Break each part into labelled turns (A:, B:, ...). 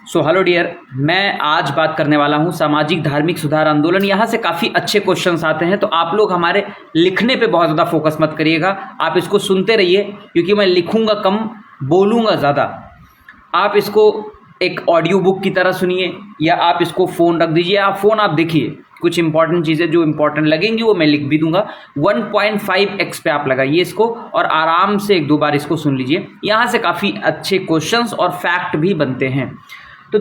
A: Hello dear, मैं आज बात करने वाला हूँ सामाजिक धार्मिक सुधार आंदोलन। यहाँ से काफ़ी अच्छे क्वेश्चंस आते हैं, तो आप लोग हमारे लिखने पे बहुत ज़्यादा फोकस मत करिएगा। आप इसको सुनते रहिए, क्योंकि मैं लिखूँगा कम, बोलूँगा ज़्यादा। आप इसको एक ऑडियो बुक की तरह सुनिए, या आप इसको फ़ोन रख दीजिए। फ़ोन आप देखिए, कुछ इंपॉर्टेंट चीज़ें जो इंपॉर्टेंट लगेंगी वो मैं लिख भी दूंगा। 1.5x पे आप लगाइए इसको और आराम से एक दो बार इसको सुन लीजिए। यहाँ से काफ़ी अच्छे क्वेश्चंस और फैक्ट भी बनते हैं। तो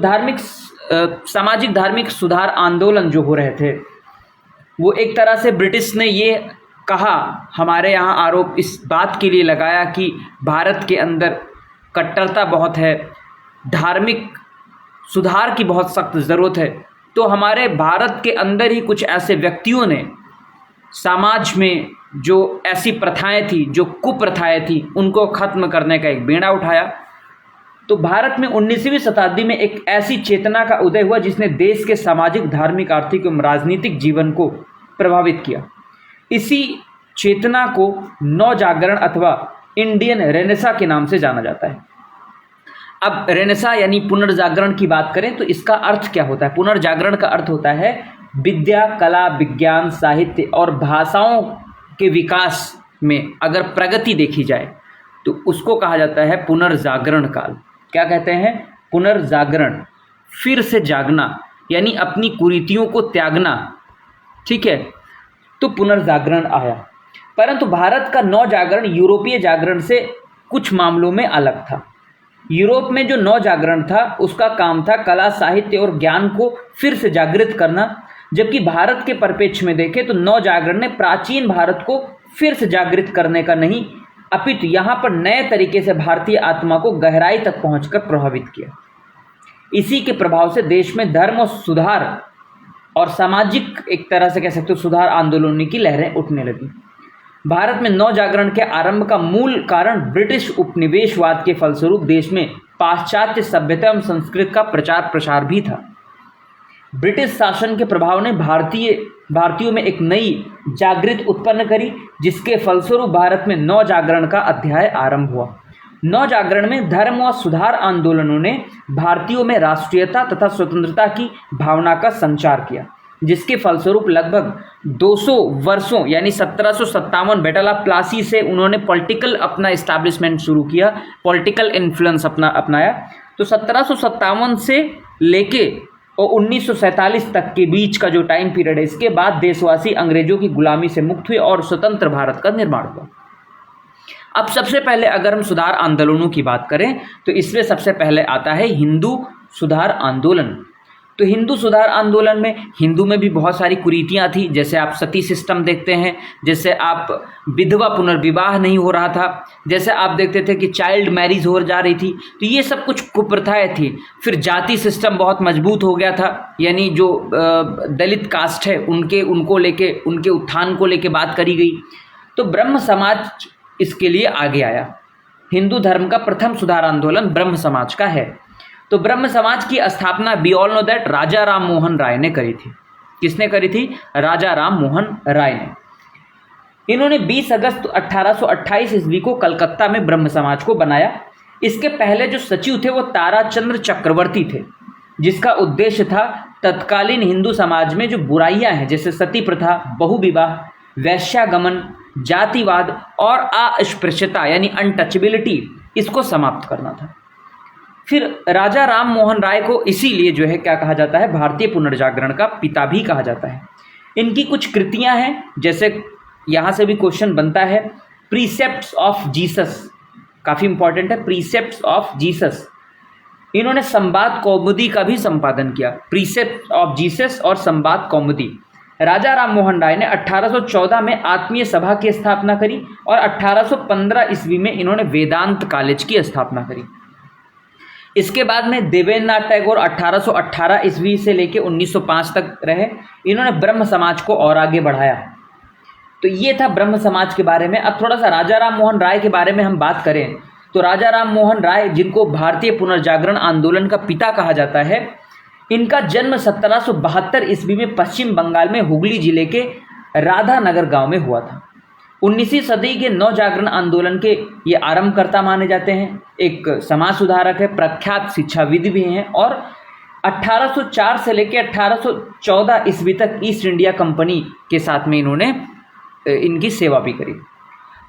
A: सामाजिक धार्मिक सुधार आंदोलन जो हो रहे थे, वो एक तरह से ब्रिटिश ने ये कहा, हमारे यहाँ आरोप इस बात के लिए लगाया कि भारत के अंदर कट्टरता बहुत है, धार्मिक सुधार की बहुत सख्त ज़रूरत है। तो हमारे भारत के अंदर ही कुछ ऐसे व्यक्तियों ने समाज में जो ऐसी प्रथाएं थी, जो कुप्रथाएं थी, उनको ख़त्म करने का एक बीड़ा उठाया। तो भारत में 19वीं शताब्दी में एक ऐसी चेतना का उदय हुआ जिसने देश के सामाजिक, धार्मिक, आर्थिक एवं राजनीतिक जीवन को प्रभावित किया। इसी चेतना को नवजागरण अथवा इंडियन रेनेसा के नाम से जाना जाता है। अब रेनेसा यानी पुनर्जागरण की बात करें तो इसका अर्थ क्या होता है? पुनर्जागरण का अर्थ होता है विद्या, कला, विज्ञान, साहित्य और भाषाओं के विकास में अगर प्रगति देखी जाए तो उसको कहा जाता है पुनर्जागरण काल। क्या कहते हैं? पुनर्जागरण, फिर से जागना, यानी अपनी कुरीतियों को त्यागना। ठीक है, तो पुनर्जागरण आया। परंतु भारत का नवजागरण यूरोपीय जागरण से कुछ मामलों में अलग था। यूरोप में जो नवजागरण था उसका काम था कला, साहित्य और ज्ञान को फिर से जागृत करना, जबकि भारत के परिप्रेक्ष्य में देखें तो नवजागरण ने प्राचीन भारत को फिर से जागृत करने का नहीं, अपितु यहाँ पर नए तरीके से भारतीय आत्मा को गहराई तक पहुंचकर प्रभावित किया। इसी के प्रभाव से देश में धर्म और सुधार और सामाजिक, एक तरह से कह सकते हो, सुधार आंदोलन की लहरें उठने लगी। भारत में नवजागरण के आरंभ का मूल कारण ब्रिटिश उपनिवेशवाद के फलस्वरूप देश में पाश्चात्य सभ्यता एवं संस्कृति का प्रचार प्रसार भी था। ब्रिटिश शासन के प्रभाव ने भारतीयों में एक नई जागृति उत्पन्न करी, जिसके फलस्वरूप भारत में नवजागरण का अध्याय आरंभ हुआ। नवजागरण में धर्म और सुधार आंदोलनों ने भारतीयों में राष्ट्रीयता तथा स्वतंत्रता की भावना का संचार किया, जिसके फलस्वरूप लगभग 200 वर्षों यानी 1757 बैटल ऑफ प्लासी से उन्होंने पॉलिटिकल अपना इस्टेब्लिशमेंट शुरू किया, पॉलिटिकल इन्फ्लुएंस अपनाया। तो 1757 से लेके और 1947 तक के बीच का जो टाइम पीरियड है, इसके बाद देशवासी अंग्रेजों की गुलामी से मुक्त हुए और स्वतंत्र भारत का निर्माण हुआ। अब सबसे पहले अगर हम सुधार आंदोलनों की बात करें तो इसमें सबसे पहले आता है हिंदू सुधार आंदोलन। तो हिंदू सुधार आंदोलन में हिंदू में भी बहुत सारी कुरीतियाँ थी, जैसे आप सती सिस्टम देखते हैं, जैसे आप विधवा पुनर्विवाह नहीं हो रहा था, जैसे आप देखते थे कि चाइल्ड मैरिज हो जा रही थी। तो ये सब कुछ कुप्रथाएं थी। फिर जाति सिस्टम बहुत मजबूत हो गया था, यानी जो दलित कास्ट है उनको लेके, उनके उत्थान को लेके बात करी गई। तो ब्रह्म समाज इसके लिए आगे आया। हिंदू धर्म का प्रथम सुधार आंदोलन ब्रह्म समाज का है। तो ब्रह्म समाज की स्थापना वी ऑल नो दैट राजा राम मोहन राय ने करी थी। किसने करी थी? राजा राम मोहन राय ने। इन्होंने 20 अगस्त 1828 ईस्वी को कलकत्ता में ब्रह्म समाज को बनाया। इसके पहले जो सचिव थे वो ताराचंद्र चक्रवर्ती थे, जिसका उद्देश्य था तत्कालीन हिंदू समाज में जो बुराइयां हैं, जैसे सती प्रथा, बहुविवाह, वैश्यागमन, जातिवाद और अस्पृश्यता यानी अनटचेबिलिटी, इसको समाप्त करना था। फिर राजा राम मोहन राय को इसीलिए जो है क्या कहा जाता है? भारतीय पुनर्जागरण का पिता भी कहा जाता है। इनकी कुछ कृतियां हैं, जैसे यहाँ से भी क्वेश्चन बनता है, प्रीसेप्ट्स ऑफ जीसस, काफ़ी इंपॉर्टेंट है, प्रीसेप्ट्स ऑफ जीसस। इन्होंने संवाद कौमुदी का भी संपादन किया, प्रीसेप्ट ऑफ जीसस और संवाद कौमुदी। राजा राम मोहन राय ने 1814 में आत्मीय सभा की स्थापना करी और 1815 ईस्वी में इन्होंने वेदांत कॉलेज की स्थापना करी। इसके बाद में देवेंद्रनाथ टैगोर 1818 ईस्वी से लेकर 1905 तक रहे। इन्होंने ब्रह्म समाज को और आगे बढ़ाया। तो ये था ब्रह्म समाज के बारे में। अब थोड़ा सा राजा राम मोहन राय के बारे में हम बात करें तो राजा राम मोहन राय, जिनको भारतीय पुनर्जागरण आंदोलन का पिता कहा जाता है, इनका जन्म 1772 ईस्वी में पश्चिम बंगाल में हुगली जिले के राधानगर गांव में हुआ था। 19वीं सदी के नवजागरण आंदोलन के ये आरंभकर्ता माने जाते हैं। एक समाज सुधारक है, प्रख्यात शिक्षाविद भी हैं और 1804 से लेकर 1814 ईस्वी तक ईस्ट इंडिया कंपनी के साथ में इन्होंने इनकी सेवा भी करी।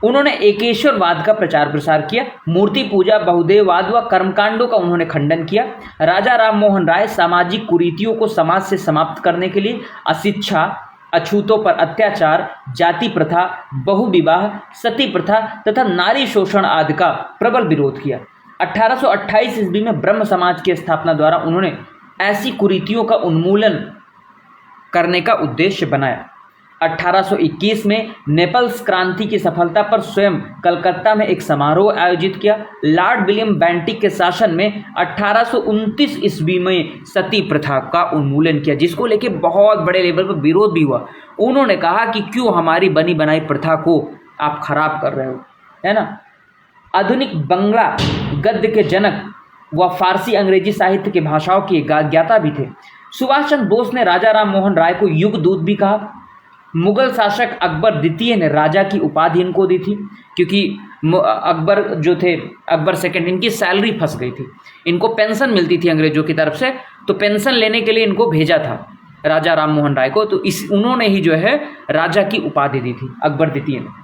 A: उन्होंने एकेश्वरवाद का प्रचार प्रसार किया, मूर्ति पूजा, बहुदेववाद व कर्मकांडों का उन्होंने खंडन किया। राजा राम मोहन राय सामाजिक कुरीतियों को समाज से समाप्त करने के लिए अशिक्षा, अछूतों पर अत्याचार, जाति प्रथा, बहुविवाह, सती प्रथा तथा नारी शोषण आदि का प्रबल विरोध किया। 1828 ईस्वी में ब्रह्म समाज की स्थापना द्वारा उन्होंने ऐसी कुरीतियों का उन्मूलन करने का उद्देश्य बनाया। 1821 में नेपल्स क्रांति की सफलता पर स्वयं कलकत्ता में एक समारोह आयोजित किया। लॉर्ड विलियम बेंटिक के शासन में 1829 ईस्वी में सती प्रथा का उन्मूलन किया, जिसको लेके बहुत बड़े लेवल पर विरोध भी हुआ। उन्होंने कहा कि क्यों हमारी बनी बनाई प्रथा को आप खराब कर रहे हो, है ना। आधुनिक बंगला गद्य के जनक व फारसी अंग्रेजी साहित्य के भाषाओं के ज्ञाता भी थे। सुभाष चंद्र बोस ने राजा राम मोहन राय को युग दूत भी कहा। मुगल शासक अकबर द्वितीय ने राजा की उपाधि इनको दी थी, क्योंकि अकबर जो थे, अकबर सेकंड, इनकी सैलरी फंस गई थी, इनको पेंशन मिलती थी अंग्रेजों की तरफ से, तो पेंशन लेने के लिए इनको भेजा था राजा राम मोहन राय को, तो उन्होंने ही जो है राजा की उपाधि दी थी अकबर द्वितीय ने।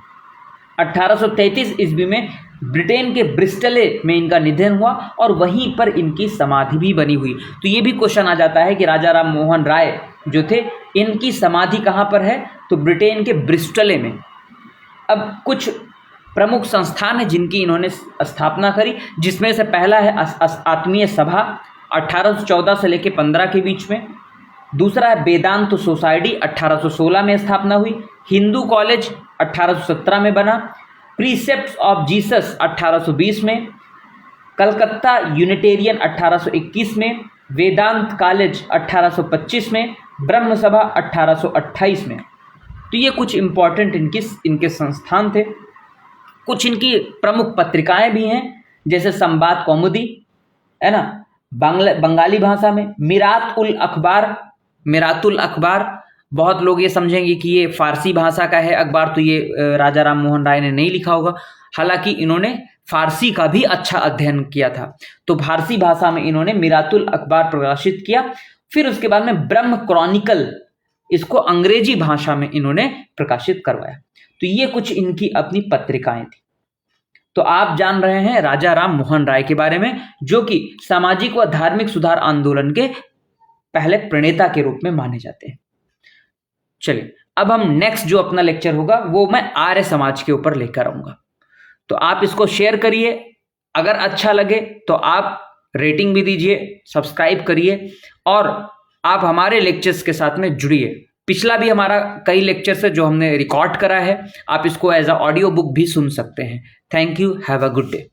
A: 1833 ईस्वी में ब्रिटेन के ब्रिस्टले में इनका निधन हुआ और वहीं पर इनकी समाधि भी बनी हुई। तो ये भी क्वेश्चन आ जाता है कि राजा राम मोहन राय जो थे, इनकी समाधि कहाँ पर है, तो ब्रिटेन के ब्रिस्टले में। अब कुछ प्रमुख संस्थान हैं जिनकी इन्होंने स्थापना करी, जिसमें से पहला है आत्मीय सभा 1814 से लेकर 15 के बीच में। दूसरा है वेदांत सोसाइटी 1816 में स्थापना हुई। हिंदू कॉलेज 1817 में बना। प्रीसेप्ट्स ऑफ जीसस 1820 में। कलकत्ता यूनिटेरियन 1821 में। वेदांत कॉलेज 1825 में। ब्रह्म सभा 1828 में। तो ये कुछ इम्पॉर्टेंट इनके संस्थान थे। कुछ इनकी प्रमुख पत्रिकाएं भी हैं, जैसे संवाद कौमुदी, है ना, बंगाली भाषा में। मिरातुल अखबार, बहुत लोग ये समझेंगे कि ये फारसी भाषा का है अखबार, तो ये राजा राम मोहन राय ने नहीं लिखा होगा। हालांकि इन्होंने फारसी का भी अच्छा अध्ययन किया था, तो फारसी भाषा में इन्होंने मिरातुल अखबार प्रकाशित किया। फिर उसके बाद में ब्रह्म क्रॉनिकल, इसको अंग्रेजी भाषा में इन्होंने प्रकाशित करवाया। तो ये कुछ इनकी अपनी पत्रिकाएं थी। तो आप जान रहे हैं राजा राम मोहन राय के बारे में, जो कि सामाजिक व धार्मिक सुधार आंदोलन के पहले प्रणेता के रूप में माने जाते हैं। चलिए, अब हम नेक्स्ट जो अपना लेक्चर होगा वो मैं आर्य समाज के ऊपर लेकर आऊंगा। तो आप इसको शेयर करिए, अगर अच्छा लगे तो आप रेटिंग भी दीजिए, सब्सक्राइब करिए और आप हमारे लेक्चर्स के साथ में जुड़िए। पिछला भी हमारा कई लेक्चर्स है जो हमने रिकॉर्ड करा है, आप इसको एज अ ऑडियो बुक भी सुन सकते हैं। Thank you, have a good day.